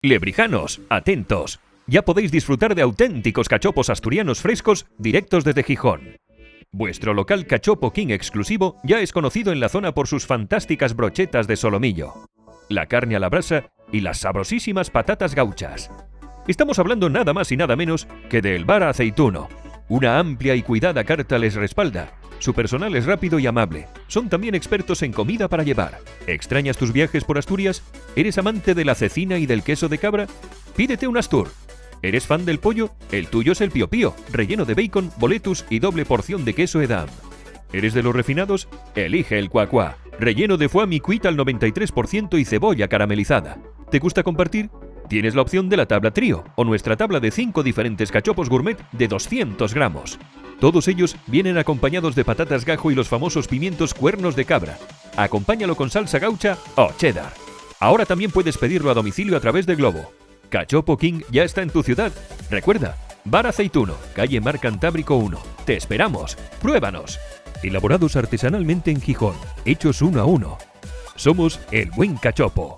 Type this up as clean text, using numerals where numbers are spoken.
Lebrijanos, atentos. Ya podéis disfrutar de auténticos cachopos asturianos frescos directos desde Gijón. Vuestro local Cachopo King exclusivo ya es conocido en la zona por sus fantásticas brochetas de solomillo, la carne a la brasa y las sabrosísimas patatas gauchas. Estamos hablando nada más y nada menos que del Bar Aceituno. Una amplia y cuidada carta les respalda. Su personal es rápido y amable. Son también expertos en comida para llevar. ¿Extrañas tus viajes por Asturias? ¿Eres amante de la cecina y del queso de cabra? Pídete un Astur. ¿Eres fan del pollo? El tuyo es el Pío Pío, relleno de bacon, boletus y doble porción de queso Edam. ¿Eres de los refinados? Elige el Cuacuá, relleno de foie micuit al 93% y cebolla caramelizada. ¿Te gusta compartir? Tienes la opción de la tabla trío o nuestra tabla de 5 diferentes cachopos gourmet de 200 gramos. Todos ellos vienen acompañados de patatas gajo y los famosos pimientos cuernos de cabra. Acompáñalo con salsa gaucha o cheddar. Ahora también puedes pedirlo a domicilio a través de Globo. Cachopo King ya está en tu ciudad. Recuerda, Bar Aceituno, calle Mar Cantábrico 1. Te esperamos. ¡Pruébanos! Elaborados artesanalmente en Gijón, hechos uno a uno. Somos el Buen Cachopo.